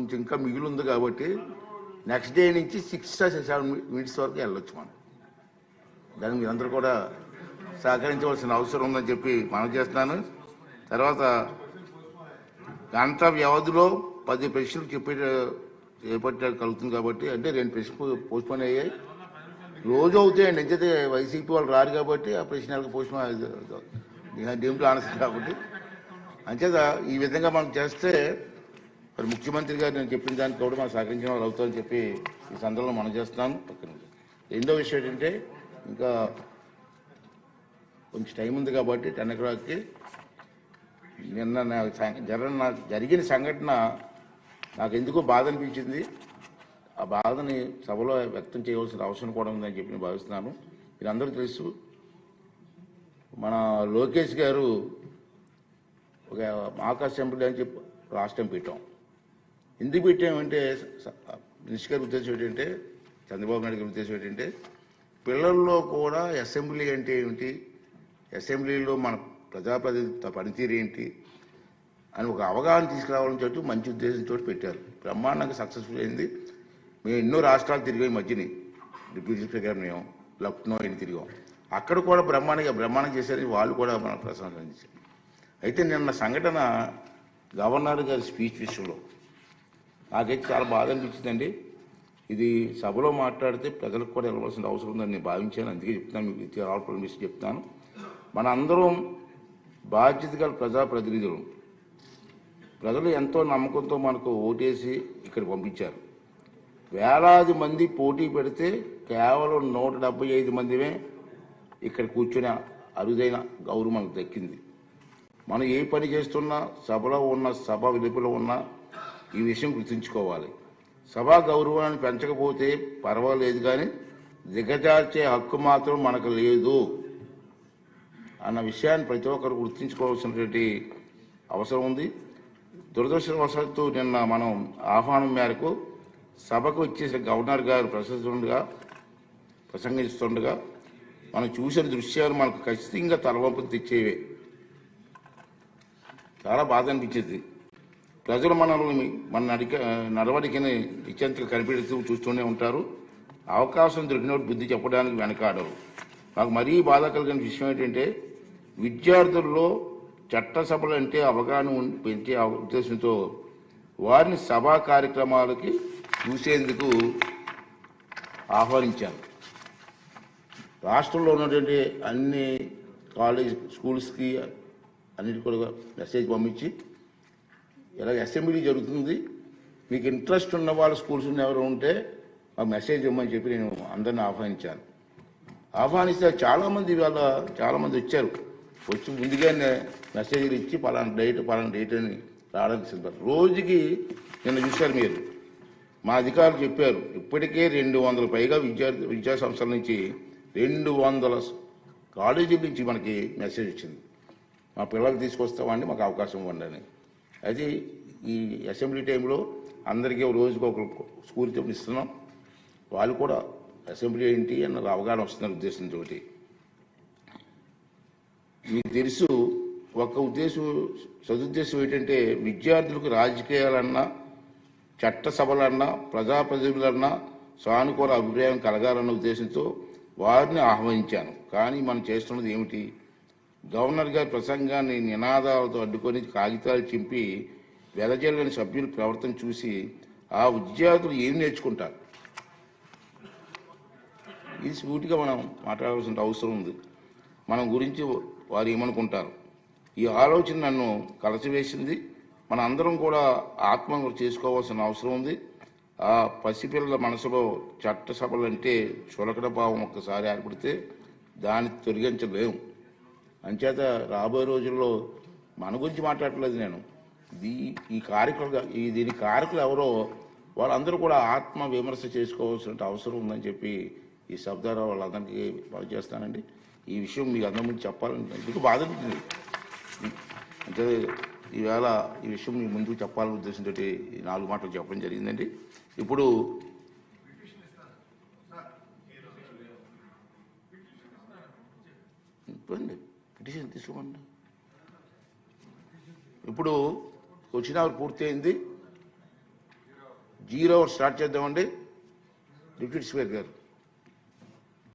కొంచెం ఇంకా మిగిలి ఉంది కాబట్టి నెక్స్ట్ డే నుంచి 6-7 minutes వరకు వెళ్ళొచ్చు మనం. దానికి మీరందరూ కూడా సహకరించవలసిన అవసరం ఉందని చెప్పి మనం చేస్తున్నాను. తర్వాత గంట వ్యవధిలో 10 ప్రశ్నలు చేపట్టే కలుగుతుంది కాబట్టి, అంటే 2 ప్రశ్నలు పోస్ట్పోన్ అయ్యాయి. రోజు అవుతాయండి, ఎంచైతే వైసీపీ వాళ్ళు రారు కాబట్టి ఆ ప్రశ్నలకు పోస్ట్పోన్ దేంట్లో ఆన్సర్ కాబట్టి అంచేత ఈ విధంగా మనం చేస్తే మరి ముఖ్యమంత్రి గారు నేను చెప్పిన దానికి కూడా మనం సహకరించిన వాళ్ళు అవుతారని చెప్పి ఈ సందర్భంలో మనం చేస్తున్నాను. రెండో విషయం ఏంటంటే, ఇంకా కొంచెం టైం ఉంది కాబట్టి 10 o'clockకి నిన్న నాకు జరిగిన సంఘటన నాకు ఎందుకో బాధ అనిపించింది. ఆ బాధని సభలో వ్యక్తం చేయవలసిన అవసరం కూడా ఉందని చెప్పి నేను భావిస్తున్నాను. మీరందరూ తెలుసు, మన లోకేష్ గారు ఒక మాక్ అసెంబ్లీ అని చెప్పి లాస్ట్ టైం పెట్టాం. ఎందుకు పెట్టామంటే మినిస్టర్ గారి ఉద్దేశం ఏంటంటే, చంద్రబాబు నాయుడు గారి ఉద్దేశం ఏంటంటే, పిల్లల్లో కూడా అసెంబ్లీ అంటే ఏమిటి, అసెంబ్లీలో మన ప్రజాప్రతినిధి పనితీరు ఏంటి అని ఒక అవగాహన తీసుకురావాలని చెప్పి మంచి ఉద్దేశంతో పెట్టారు. బ్రహ్మాండంగా సక్సెస్ఫుల్ అయింది. మేము ఎన్నో రాష్ట్రాలు తిరిగాం, మధ్యని డిప్యూటీ స్పీకర్ గారు మేము లక్నో ఎన్ని తిరిగాం. అక్కడ కూడా బ్రహ్మాండంగా చేశారని వాళ్ళు కూడా మన ప్రశంసించారు. అయితే నిన్న సంఘటన గవర్నర్ గారి స్పీచ్ విషయంలో నాకైతే చాలా బాధ అనిపించిందండి. ఇది సభలో మాట్లాడితే ప్రజలకు కూడా వెళ్ళవలసిన అవసరం ఉందని నేను భావించాను. అందుకే చెప్తున్నాను, మీకు ఆల్పర్మిషన్ చెప్తాను. మన అందరం బాధ్యత గల ప్రజాప్రతినిధులు. ప్రజలు ఎంతో నమ్మకంతో మనకు ఓటేసి ఇక్కడికి పంపించారు. వేలాది మంది పోటీ పెడితే కేవలం 175 మందిమే ఇక్కడ కూర్చునే అరుదైన గౌరవం మనకు దక్కింది. మనం ఏ పని చేస్తున్నా, సభలో ఉన్న సభ వెలుపల ఉన్న ఈ విషయం గుర్తుంచుకోవాలి. సభా గౌరవాన్ని పెంచకపోతే పర్వాలేదు, కానీ దిగజార్చే హక్కు మాత్రం మనకు లేదు అన్న విషయాన్ని ప్రతి ఒక్కరు గుర్తుంచుకోవాల్సినటువంటి అవసరం ఉంది. దురదృష్టవశాత్తు నిన్న మనం ఆహ్వానం మేరకు సభకు వచ్చేసిన గవర్నర్ గారు ప్రసంగిస్తుండగా మనం చూసిన దృశ్యాలు మనకు ఖచ్చితంగా తలవంపులు తెచ్చేవే. చాలా బాధ అనిపించేది. ప్రజలు మన నడవడికని నిశ్చంతగా కనిపెడుతూ చూస్తూనే ఉంటారు. అవకాశం దొరికినప్పుడు బుద్ధి చెప్పడానికి వెనకాడరు. నాకు మరీ బాధ కలిగిన విషయం ఏంటంటే, విద్యార్థుల్లో చట్టసభలు అంటే అవగాహన పెంచే ఉద్దేశంతో వారిని సభా కార్యక్రమాలకి చూసేందుకు ఆహ్వానించాను. రాష్ట్రంలో ఉన్నటువంటి అన్ని స్కూల్స్కి అన్నిటి కూడా మెసేజ్ పంపించి, ఇలాగ అసెంబ్లీ జరుగుతుంది, మీకు ఇంట్రెస్ట్ ఉన్న వాళ్ళ స్కూల్స్ ఎవరు ఉంటే మాకు మెసేజ్ ఇవ్వమని చెప్పి నేను అందరిని ఆహ్వానించాను. ఆహ్వానిస్తే చాలామంది వచ్చారు. వచ్చి ముందుగానే మెసేజ్లు ఇచ్చి పలానా డేట్ అని రావడానికి సిద్ధపడ్డారు. రోజుకి నిన్న చూశారు మీరు, మా అధికారులు చెప్పారు, ఇప్పటికే 200 పైగా విద్యా సంస్థల నుంచి 200 కాలేజీల నుంచి మనకి మెసేజ్ వచ్చింది, మా పిల్లలు తీసుకొస్తామండి, మాకు అవకాశం ఇవ్వండి అని. అది ఈ అసెంబ్లీ టైంలో అందరికీ రోజుకు ఒక స్కూల్ చెప్పి ఇస్తున్నాం. వాళ్ళు కూడా అసెంబ్లీ ఏంటి అన్న అవగాహన వస్తున్న ఉద్దేశంతో. మీకు తెలుసు, ఒక సదుద్దేశం ఏంటంటే, విద్యార్థులకు రాజకీయాలన్నా, చట్టసభలన్నా, ప్రజాప్రతినిధులన్నా సానుకూల అభిప్రాయం కలగాలన్న ఉద్దేశంతో వారిని ఆహ్వానించాను. కానీ మనం చేస్తున్నది ఏమిటి? గవర్నర్ గారి ప్రసంగాన్ని నినాదాలతో అడ్డుకొని కాగితాలు చింపి వెదజల్లని సభ్యుల ప్రవర్తన చూసి ఆ విద్యార్థులు ఏం నేర్చుకుంటారు? ఇది సూటిగా మనం మాట్లాడాల్సిన అవసరం ఉంది. మన గురించి వారు ఏమనుకుంటారు? ఈ ఆలోచన నన్ను కలచివేసింది. మన అందరం కూడా ఆత్మహత్య చేసుకోవాల్సిన అవసరం ఉంది. ఆ పసిపిల్లల మనసులో చట్టసభలు అంటే చులకడ భావం ఒక్కసారి ఏర్పడితే దాన్ని తొలగించలేము. అంచేత రాబోయే రోజుల్లో మన గురించి మాట్లాడలేదు నేను, దీని కారకులు ఎవరో వాళ్ళందరూ కూడా ఆత్మ విమర్శ చేసుకోవాల్సిన అవసరం ఉందని చెప్పి ఈ శబ్దాల వాళ్ళందరికీ పనిచేస్తానండి. ఈ విషయం మీకు అందరి ముందు చెప్పాలని ఎందుకు బాధ అనిపించింది. అంటే ఈవేళ ఈ విషయం మీ ముందుకు చెప్పాలనే ఉద్దేశంతో ఈ 4 మాటలు చెప్పడం జరిగిందండి. ఇప్పుడు పిటిషన్ తీసుకోమండి. ఇప్పుడు క్వశ్చన్ అవర్ పూర్తయింది. 0 అవర్ స్టార్ట్ చేద్దామండి డిప్యూటీ స్పీకర్ గారు.